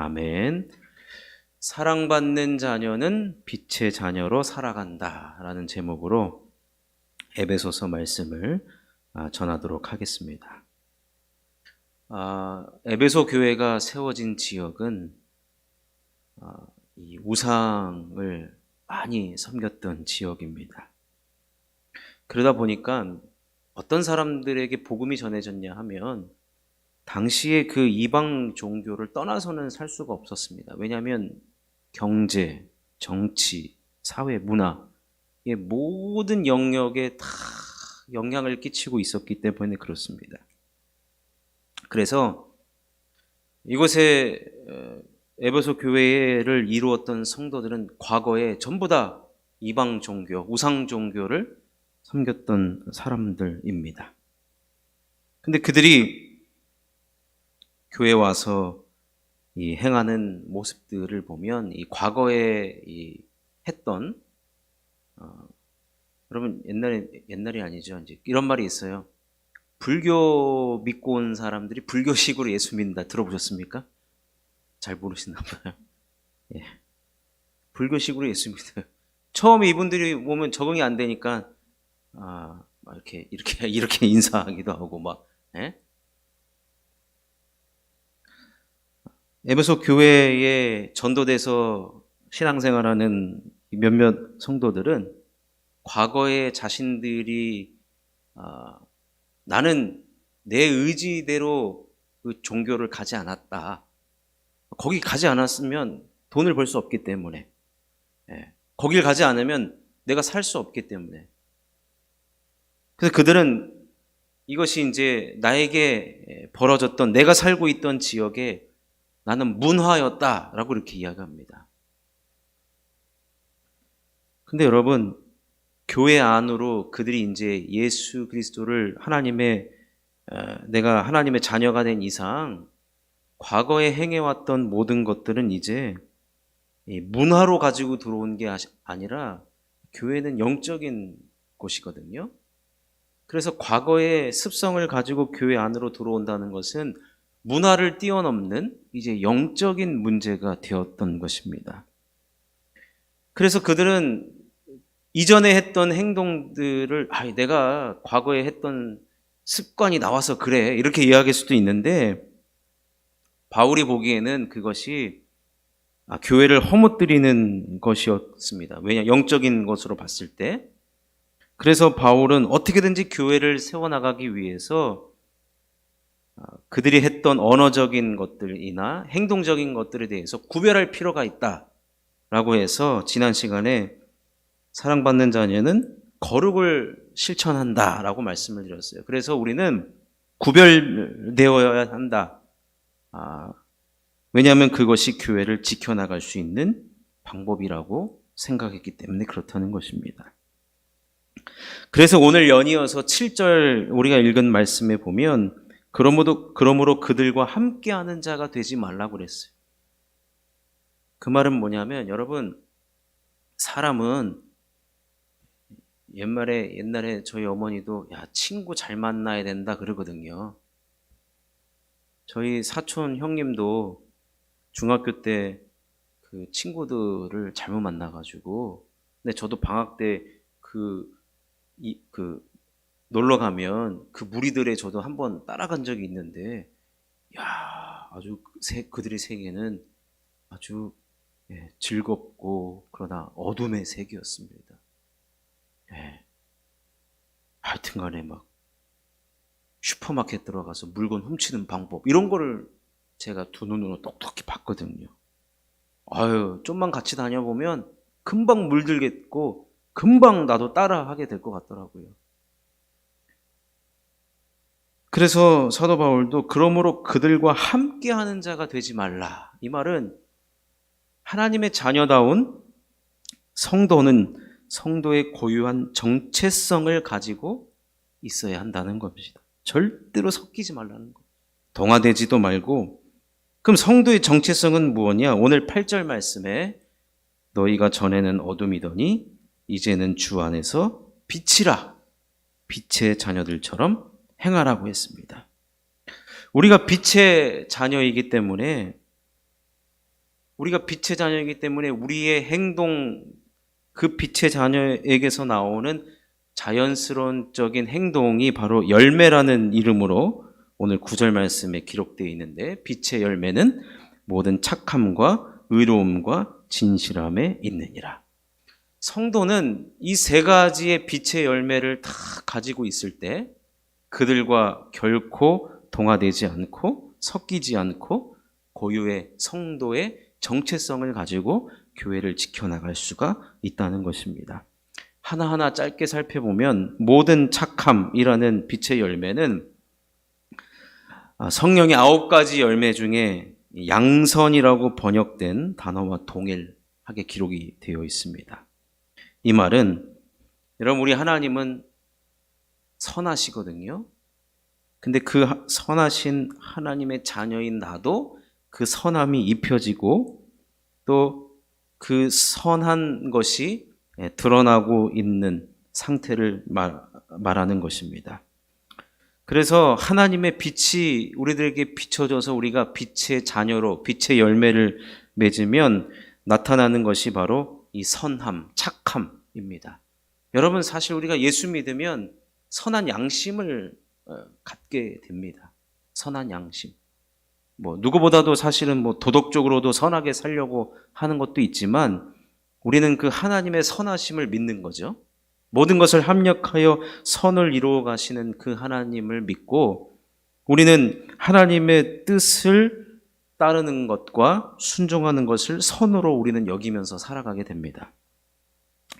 아멘. 사랑받는 자녀는 빛의 자녀로 살아간다 라는 제목으로 에베소서 말씀을 전하도록 하겠습니다. 에베소 교회가 세워진 지역은 이 우상을 많이 섬겼던 지역입니다. 그러다 보니까 어떤 사람들에게 복음이 전해졌냐 하면 당시에 그 이방 종교를 떠나서는 살 수가 없었습니다. 왜냐하면 경제, 정치, 사회, 문화 의 모든 영역에 다 영향을 끼치고 있었기 때문에 그렇습니다. 그래서 이곳에 에베소 교회를 이루었던 성도들은 과거에 전부 다 이방 종교, 우상 종교를 섬겼던 사람들입니다. 근데 그들이 교회에 와서 이 행하는 모습들을 보면 이 과거에 했던 여러분 옛날이 아니죠. 이제 이런 말이 있어요. 불교 믿고 온 사람들이 불교식으로 예수 믿는다. 들어보셨습니까? 잘 모르시나 봐요. 예. 불교식으로 예수 믿어요. 처음에 이분들이 오면 적응이 안 되니까 막 이렇게 인사하기도 하고 막. 예? 에베소 교회에 전도돼서 신앙생활하는 몇몇 성도들은 과거에 자신들이 나는 내 의지대로 그 종교를 가지 않았다. 거기 가지 않았으면 돈을 벌 수 없기 때문에, 거길 가지 않으면 내가 살 수 없기 때문에. 그래서 그들은 이것이 이제 나에게 벌어졌던 내가 살고 있던 지역에 나는 문화였다라고 이렇게 이야기합니다. 근데 여러분, 교회 안으로 그들이 이제 예수 그리스도를 내가 하나님의 자녀가 된 이상 과거에 행해왔던 모든 것들은 이제 문화로 가지고 들어온 게 아니라 교회는 영적인 곳이거든요. 그래서 과거의 습성을 가지고 교회 안으로 들어온다는 것은 문화를 뛰어넘는 이제 영적인 문제가 되었던 것입니다. 그래서 그들은 이전에 했던 행동들을 내가 과거에 했던 습관이 나와서 그래 이렇게 이야기할 수도 있는데 바울이 보기에는 그것이 교회를 허무뜨리는 것이었습니다. 왜냐 영적인 것으로 봤을 때. 그래서 바울은 어떻게든지 교회를 세워나가기 위해서 그들이 했던 언어적인 것들이나 행동적인 것들에 대해서 구별할 필요가 있다라고 해서 지난 시간에 사랑받는 자녀는 거룩을 실천한다라고 말씀을 드렸어요. 그래서 우리는 구별되어야 한다. 왜냐하면 그것이 교회를 지켜나갈 수 있는 방법이라고 생각했기 때문에 그렇다는 것입니다. 그래서 오늘 연이어서 7절 우리가 읽은 말씀에 보면 그러므로 그들과 함께하는 자가 되지 말라고 그랬어요. 그 말은 뭐냐면 여러분 사람은 옛날에 저희 어머니도 친구 잘 만나야 된다 그러거든요. 저희 사촌 형님도 중학교 때 그 친구들을 잘못 만나가지고 근데 저도 방학 때 놀러 가면 그 무리들에 저도 한번 따라간 적이 있는데 아주 그들의 세계는 아주 즐겁고 그러나 어둠의 세계였습니다. 하여튼간에 막 슈퍼마켓 들어가서 물건 훔치는 방법 이런 거를 제가 두 눈으로 똑똑히 봤거든요. 좀만 같이 다녀보면 금방 물들겠고 금방 나도 따라하게 될 것 같더라고요. 그래서 사도 바울도 그러므로 그들과 함께하는 자가 되지 말라. 이 말은 하나님의 자녀다운 성도는 성도의 고유한 정체성을 가지고 있어야 한다는 겁니다. 절대로 섞이지 말라는 거. 동화되지도 말고. 그럼 성도의 정체성은 무엇이냐? 오늘 8절 말씀에 너희가 전에는 어둠이더니 이제는 주 안에서 빛이라. 빛의 자녀들처럼 행하라고 했습니다. 우리가 빛의 자녀이기 때문에 우리가 빛의 자녀이기 때문에 우리의 행동, 그 빛의 자녀에게서 나오는 자연스러운적인 행동이 바로 열매라는 이름으로 오늘 9절 말씀에 기록되어 있는데, 빛의 열매는 모든 착함과 의로움과 진실함에 있느니라. 성도는 이 세 가지의 빛의 열매를 다 가지고 있을 때 그들과 결코 동화되지 않고 섞이지 않고 고유의 성도의 정체성을 가지고 교회를 지켜나갈 수가 있다는 것입니다. 하나하나 짧게 살펴보면 모든 착함이라는 빛의 열매는 성령의 9가지 열매 중에 양선이라고 번역된 단어와 동일하게 기록이 되어 있습니다. 이 말은, 여러분, 우리 하나님은 선하시거든요. 근데 그 선하신 하나님의 자녀인 나도 그 선함이 입혀지고 또 그 선한 것이 드러나고 있는 상태를 말하는 것입니다. 그래서 하나님의 빛이 우리들에게 비춰져서 우리가 빛의 자녀로 빛의 열매를 맺으면 나타나는 것이 바로 이 선함, 착함입니다. 여러분, 사실 우리가 예수 믿으면 선한 양심을 갖게 됩니다. 선한 양심. 누구보다도 사실은 도덕적으로도 선하게 살려고 하는 것도 있지만 우리는 그 하나님의 선하심을 믿는 거죠. 모든 것을 합력하여 선을 이루어 가시는 그 하나님을 믿고 우리는 하나님의 뜻을 따르는 것과 순종하는 것을 선으로 우리는 여기면서 살아가게 됩니다.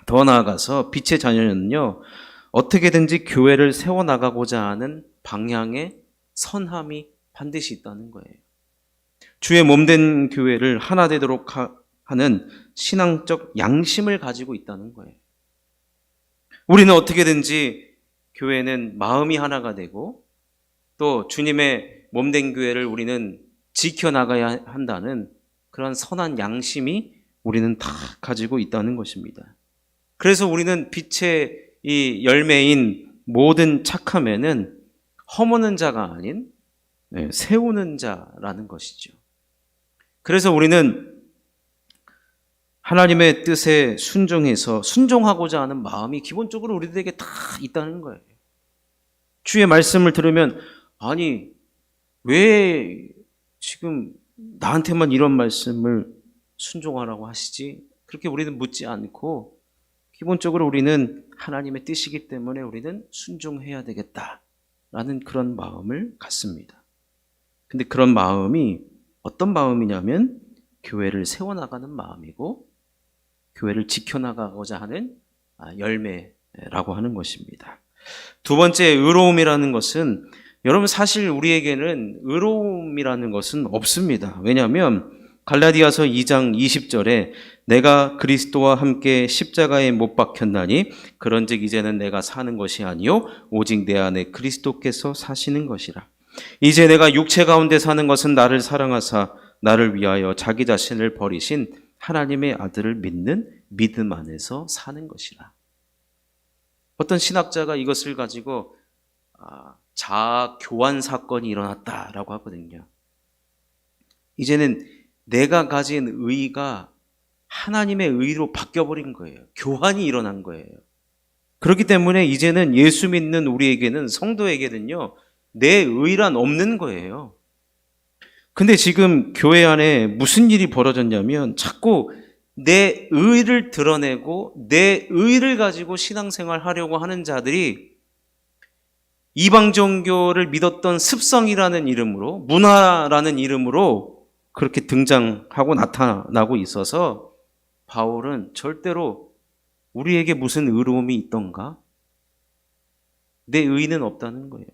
더 나아가서 빛의 자녀는요, 어떻게든지 교회를 세워나가고자 하는 방향의 선함이 반드시 있다는 거예요. 주의 몸된 교회를 하나 되도록 하는 신앙적 양심을 가지고 있다는 거예요. 우리는 어떻게든지 교회는 마음이 하나가 되고 또 주님의 몸된 교회를 우리는 지켜나가야 한다는 그런 선한 양심이 우리는 다 가지고 있다는 것입니다. 그래서 우리는 빛의 이 열매인 모든 착함에는 허무는 자가 아닌 세우는 자라는 것이죠. 그래서 우리는 하나님의 뜻에 순종하고자 하는 마음이 기본적으로 우리들에게 다 있다는 거예요. 주의 말씀을 들으면 아니 왜 지금 나한테만 이런 말씀을 순종하라고 하시지? 그렇게 우리는 묻지 않고 기본적으로 우리는 하나님의 뜻이기 때문에 우리는 순종해야 되겠다라는 그런 마음을 갖습니다. 근데 그런 마음이 어떤 마음이냐면 교회를 세워나가는 마음이고 교회를 지켜나가고자 하는 열매라고 하는 것입니다. 두 번째, 의로움이라는 것은, 여러분 사실 우리에게는 의로움이라는 것은 없습니다. 왜냐하면 갈라디아서 2장 20절에 내가 그리스도와 함께 십자가에 못 박혔나니 그런즉 이제는 내가 사는 것이 아니요 오직 내 안에 그리스도께서 사시는 것이라. 이제 내가 육체 가운데 사는 것은 나를 사랑하사 나를 위하여 자기 자신을 버리신 하나님의 아들을 믿는 믿음 안에서 사는 것이라. 어떤 신학자가 이것을 가지고 자아 교환 사건이 일어났다라고 하거든요. 이제는 내가 가진 의가 하나님의 의로 바뀌어버린 거예요. 교환이 일어난 거예요. 그렇기 때문에 이제는 예수 믿는 우리에게는, 성도에게는요, 내 의란 없는 거예요. 근데 지금 교회 안에 무슨 일이 벌어졌냐면 자꾸 내 의를 드러내고 내 의를 가지고 신앙생활 하려고 하는 자들이 이방 종교를 믿었던 습성이라는 이름으로, 문화라는 이름으로 그렇게 등장하고 나타나고 있어서 바울은 절대로 우리에게 무슨 의로움이 있던가? 내 의는 없다는 거예요.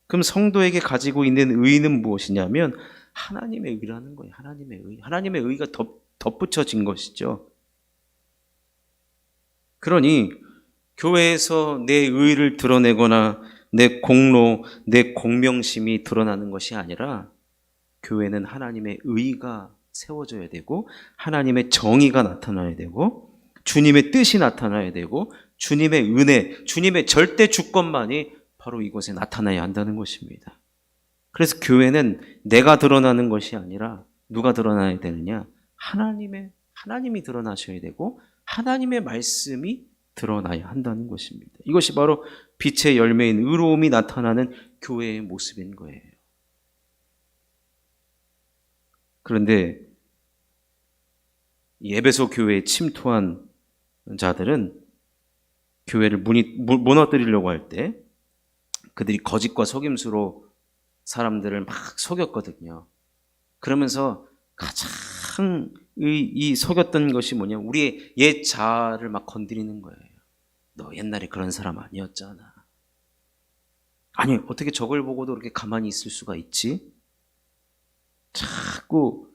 그럼 성도에게 가지고 있는 의는 무엇이냐면 하나님의 의라는 거예요. 하나님의 의. 하나님의 의가 덧붙여진 것이죠. 그러니 교회에서 내 의를 드러내거나 내 공로, 내 공명심이 드러나는 것이 아니라 교회는 하나님의 의가 세워져야 되고 하나님의 정의가 나타나야 되고 주님의 뜻이 나타나야 되고 주님의 은혜, 주님의 절대 주권만이 바로 이곳에 나타나야 한다는 것입니다. 그래서 교회는 내가 드러나는 것이 아니라 누가 드러나야 되느냐? 하나님이 드러나셔야 되고 하나님의 말씀이 드러나야 한다는 것입니다. 이것이 바로 빛의 열매인 의로움이 나타나는 교회의 모습인 거예요. 그런데 이 에베소 교회에 침투한 자들은 교회를 무너뜨리려고 할 때 그들이 거짓과 속임수로 사람들을 막 속였거든요. 그러면서 가장 이 속였던 것이 뭐냐? 우리의 옛 자아를 막 건드리는 거예요. 너 옛날에 그런 사람 아니었잖아. 아니, 어떻게 저걸 보고도 그렇게 가만히 있을 수가 있지? 자꾸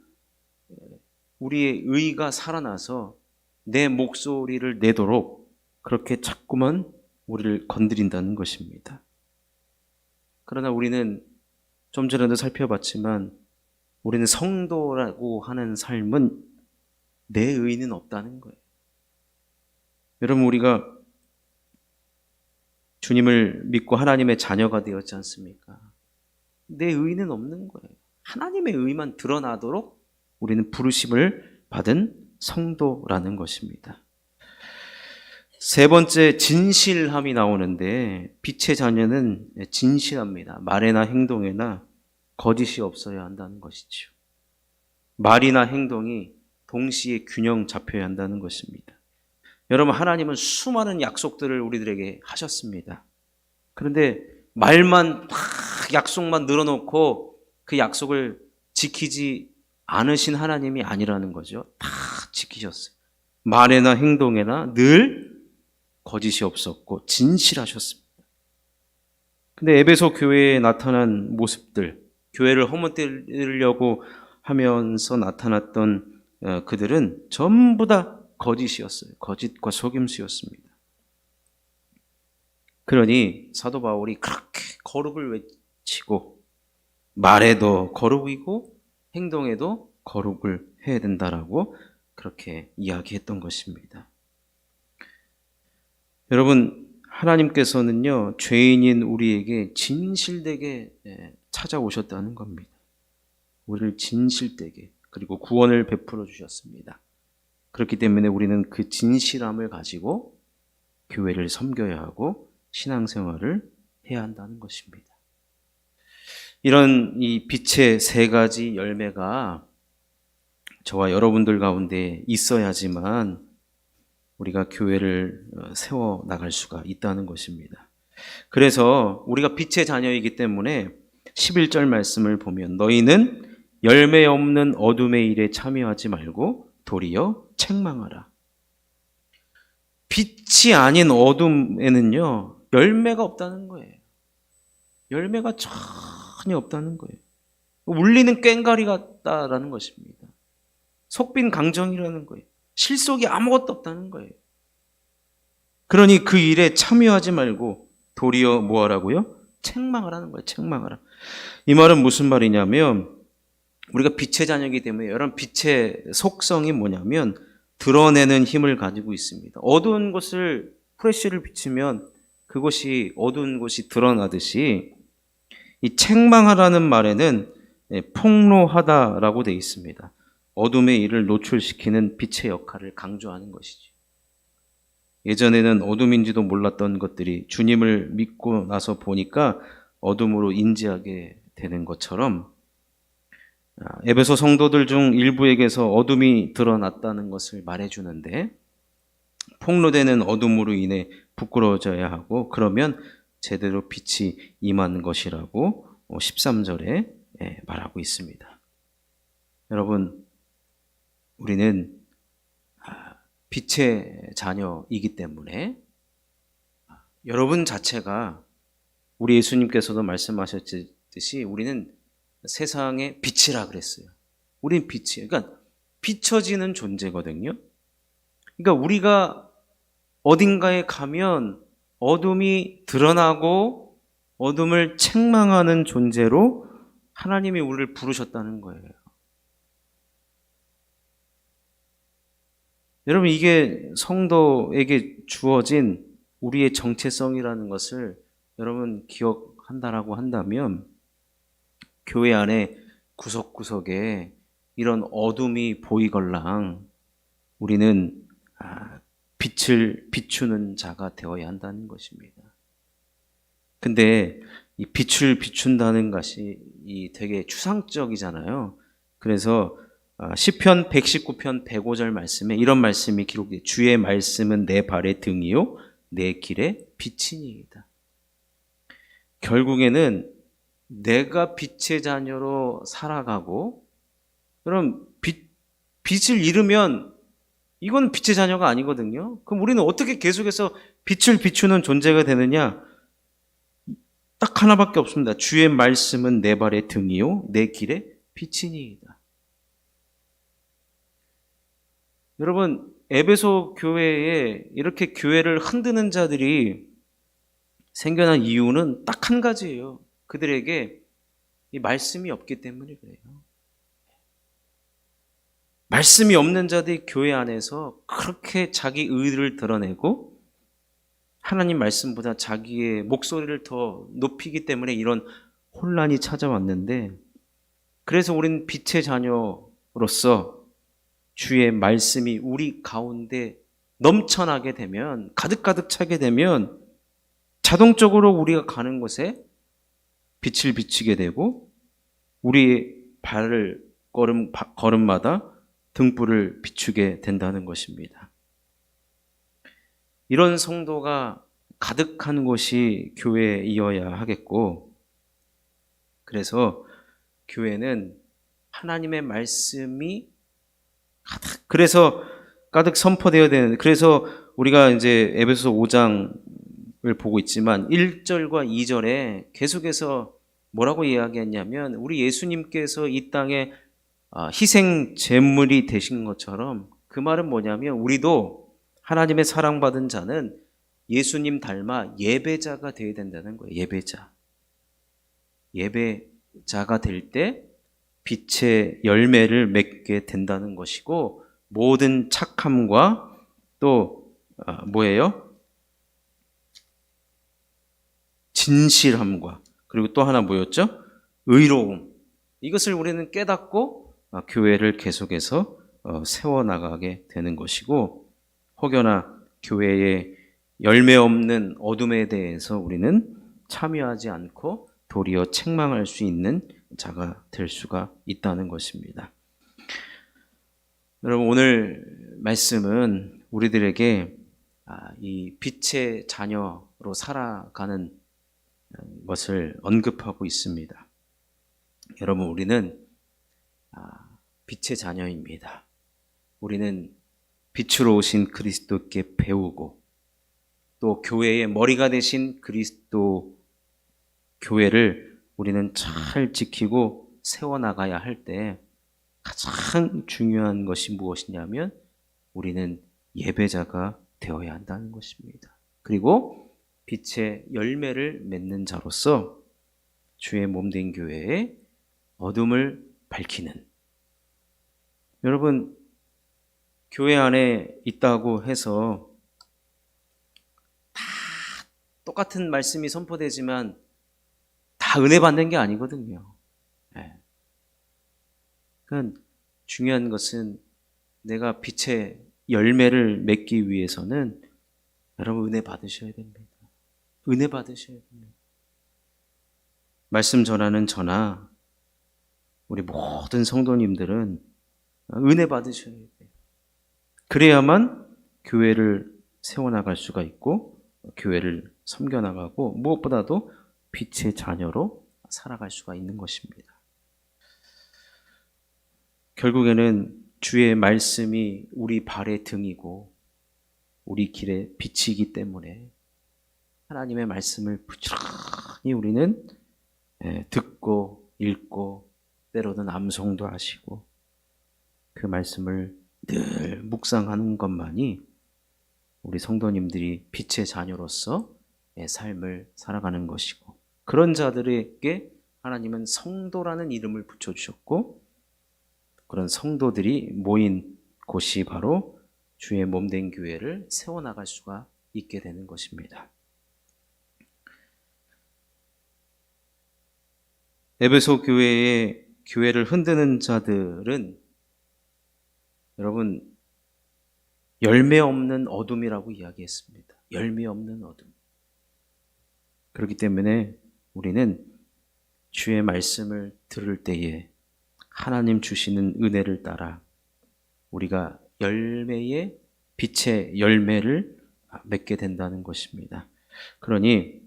우리의 의가 살아나서 내 목소리를 내도록 그렇게 자꾸만 우리를 건드린다는 것입니다. 그러나 우리는 좀 전에도 살펴봤지만 우리는 성도라고 하는 삶은 내 의는 없다는 거예요. 여러분, 우리가 주님을 믿고 하나님의 자녀가 되었지 않습니까? 내 의는 없는 거예요. 하나님의 의만 드러나도록 우리는 부르심을 받은 성도라는 것입니다. 세 번째, 진실함이 나오는데 빛의 자녀는 진실합니다. 말에나 행동에나 거짓이 없어야 한다는 것이죠. 말이나 행동이 동시에 균형 잡혀야 한다는 것입니다. 여러분, 하나님은 수많은 약속들을 우리들에게 하셨습니다. 그런데 말만 막 약속만 늘어놓고 그 약속을 지키지 않으신 하나님이 아니라는 거죠. 다 지키셨어요. 말에나 행동에나 늘 거짓이 없었고 진실하셨습니다. 근데 에베소 교회에 나타난 모습들, 교회를 허물뜨리려고 하면서 나타났던 그들은 전부 다 거짓이었어요. 거짓과 속임수였습니다. 그러니 사도 바울이 그렇게 거룩을 외치고 말에도 거룩이고 행동에도 거룩을 해야 된다라고 그렇게 이야기했던 것입니다. 여러분, 하나님께서는요, 죄인인 우리에게 진실되게 찾아오셨다는 겁니다. 우리를 진실되게, 그리고 구원을 베풀어 주셨습니다. 그렇기 때문에 우리는 그 진실함을 가지고 교회를 섬겨야 하고 신앙생활을 해야 한다는 것입니다. 이런 이 빛의 세 가지 열매가 저와 여러분들 가운데 있어야지만 우리가 교회를 세워 나갈 수가 있다는 것입니다. 그래서 우리가 빛의 자녀이기 때문에 11절 말씀을 보면 너희는 열매 없는 어둠의 일에 참여하지 말고 도리어 책망하라. 빛이 아닌 어둠에는요, 열매가 없다는 거예요. 열매가 전혀 없다는 거예요. 울리는 꽹과리 같다라는 것입니다. 속빈 강정이라는 거예요. 실속이 아무것도 없다는 거예요. 그러니 그 일에 참여하지 말고 도리어 뭐 하라고요? 책망하라는 거예요. 책망하라. 이 말은 무슨 말이냐면 우리가 빛의 자녀이기 때문에 여러분, 빛의 속성이 뭐냐면 드러내는 힘을 가지고 있습니다. 어두운 곳을 프레쉬를 비추면 그것이 어두운 곳이 드러나듯이 이 책망하라는 말에는 폭로하다라고 되어 있습니다. 어둠의 일을 노출시키는 빛의 역할을 강조하는 것이죠. 예전에는 어둠인지도 몰랐던 것들이 주님을 믿고 나서 보니까 어둠으로 인지하게 되는 것처럼 에베소 성도들 중 일부에게서 어둠이 드러났다는 것을 말해주는데 폭로되는 어둠으로 인해 부끄러워져야 하고 그러면 제대로 빛이 임하는 것이라고 13절에 말하고 있습니다. 여러분, 우리는 빛의 자녀이기 때문에 여러분 자체가 우리 예수님께서도 말씀하셨듯이 우리는 세상의 빛이라 그랬어요. 우린 빛이에요. 그러니까 비춰지는 존재거든요. 그러니까 우리가 어딘가에 가면 어둠이 드러나고 어둠을 책망하는 존재로 하나님이 우리를 부르셨다는 거예요. 여러분, 이게 성도에게 주어진 우리의 정체성이라는 것을 여러분 기억한다라고 한다면 교회 안에 구석구석에 이런 어둠이 보이걸랑 우리는 빛을 비추는 자가 되어야 한다는 것입니다. 근데 이 빛을 비춘다는 것이 되게 추상적이잖아요. 그래서 시편 119편 105절 말씀에 이런 말씀이 기록돼요. 주의 말씀은 내 발의 등이요 내 길의 빛이니이다. 결국에는 내가 빛의 자녀로 살아가고, 그럼 빛을 잃으면 이건 빛의 자녀가 아니거든요. 그럼 우리는 어떻게 계속해서 빛을 비추는 존재가 되느냐? 딱 하나밖에 없습니다. 주의 말씀은 내 발의 등이요 내 길의 빛이니이다. 여러분, 에베소 교회에 이렇게 교회를 흔드는 자들이 생겨난 이유는 딱 한 가지예요. 그들에게 이 말씀이 없기 때문에 그래요. 말씀이 없는 자들이 교회 안에서 그렇게 자기 의를 드러내고 하나님 말씀보다 자기의 목소리를 더 높이기 때문에 이런 혼란이 찾아왔는데, 그래서 우리는 빛의 자녀로서 주의 말씀이 우리 가운데 넘쳐나게 되면, 가득가득 차게 되면 자동적으로 우리가 가는 곳에 빛을 비치게 되고 우리의 걸음마다 등불을 비추게 된다는 것입니다. 이런 성도가 가득한 곳이 교회이어야 하겠고, 그래서 교회는 하나님의 말씀이 가득 선포되어야 되는, 그래서 우리가 이제 에베소 5장을 보고 있지만 1절과 2절에 계속해서 뭐라고 이야기했냐면, 우리 예수님께서 이 땅에 희생 제물이 되신 것처럼, 그 말은 뭐냐면 우리도 하나님의 사랑받은 자는 예수님 닮아 예배자가 되어야 된다는 거예요. 예배자가 될 때 빛의 열매를 맺게 된다는 것이고, 모든 착함과 또 진실함과, 그리고 또 하나 뭐였죠? 의로움. 이것을 우리는 깨닫고 교회를 계속해서 세워나가게 되는 것이고, 혹여나 교회에 열매 없는 어둠에 대해서 우리는 참여하지 않고 도리어 책망할 수 있는 자가 될 수가 있다는 것입니다. 여러분, 오늘 말씀은 우리들에게 이 빛의 자녀로 살아가는 것을 언급하고 있습니다. 여러분, 우리는 빛의 자녀입니다. 우리는 빛으로 오신 그리스도께 배우고, 또 교회의 머리가 되신 그리스도 교회를 우리는 잘 지키고 세워나가야 할 때 가장 중요한 것이 무엇이냐면 우리는 예배자가 되어야 한다는 것입니다. 그리고 빛의 열매를 맺는 자로서 주의 몸된 교회에 어둠을 밝히는, 여러분, 교회 안에 있다고 해서 다 똑같은 말씀이 선포되지만 다 은혜 받는 게 아니거든요. 그러니까 중요한 것은 내가 빛의 열매를 맺기 위해서는 여러분 은혜 받으셔야 됩니다. 은혜 받으셔야 됩니다. 말씀 전하는 저나 우리 모든 성도님들은 은혜 받으셔야 돼요. 그래야만 교회를 세워나갈 수가 있고 교회를 섬겨나가고 무엇보다도 빛의 자녀로 살아갈 수가 있는 것입니다. 결국에는 주의 말씀이 우리 발의 등이고 우리 길의 빛이기 때문에 하나님의 말씀을 부지런히 우리는 듣고 읽고 때로는 암송도 하시고 그 말씀을 늘 묵상하는 것만이 우리 성도님들이 빛의 자녀로서 삶을 살아가는 것이고, 그런 자들에게 하나님은 성도라는 이름을 붙여주셨고, 그런 성도들이 모인 곳이 바로 주의 몸된 교회를 세워나갈 수가 있게 되는 것입니다. 에베소 교회의 교회를 흔드는 자들은 여러분, 열매 없는 어둠이라고 이야기했습니다. 열매 없는 어둠. 그렇기 때문에 우리는 주의 말씀을 들을 때에 하나님 주시는 은혜를 따라 우리가 빛의 열매를 맺게 된다는 것입니다. 그러니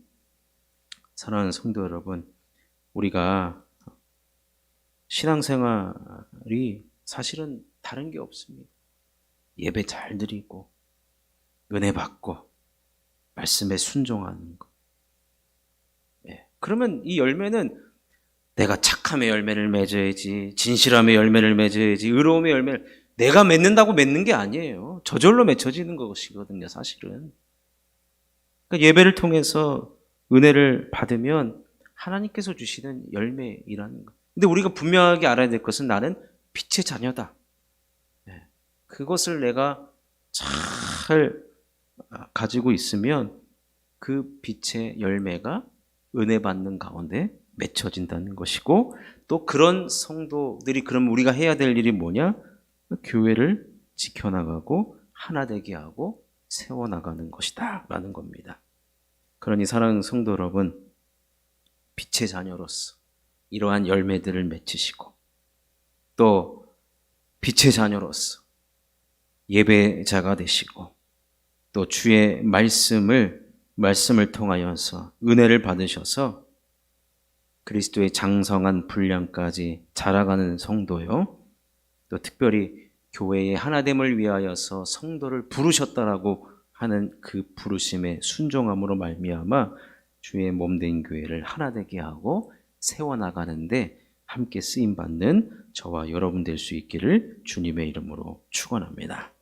사랑하는 성도 여러분, 우리가 신앙생활이 사실은 다른 게 없습니다. 예배 잘 드리고 은혜 받고 말씀에 순종하는 것. 그러면 이 열매는 내가 착함의 열매를 맺어야지, 진실함의 열매를 맺어야지, 의로움의 열매를 내가 맺는다고 맺는 게 아니에요. 저절로 맺혀지는 것이거든요, 사실은. 그러니까 예배를 통해서 은혜를 받으면 하나님께서 주시는 열매이라는 것. 근데 우리가 분명하게 알아야 될 것은 나는 빛의 자녀다. 그것을 내가 잘 가지고 있으면 그 빛의 열매가 은혜 받는 가운데 맺혀진다는 것이고, 또 그런 성도들이, 그럼 우리가 해야 될 일이 뭐냐? 교회를 지켜나가고 하나 되게 하고 세워나가는 것이다 라는 겁니다. 그러니 사랑하는 성도 여러분, 빛의 자녀로서 이러한 열매들을 맺으시고, 또 빛의 자녀로서 예배자가 되시고, 또 주의 말씀을 통하여서 은혜를 받으셔서 그리스도의 장성한 분량까지 자라가는 성도요, 또 특별히 교회의 하나됨을 위하여서 성도를 부르셨다라고 하는 그 부르심의 순종함으로 말미암아 주의 몸된 교회를 하나 되게 하고 세워나가는데 함께 쓰임받는 저와 여러분 될 수 있기를 주님의 이름으로 축원합니다.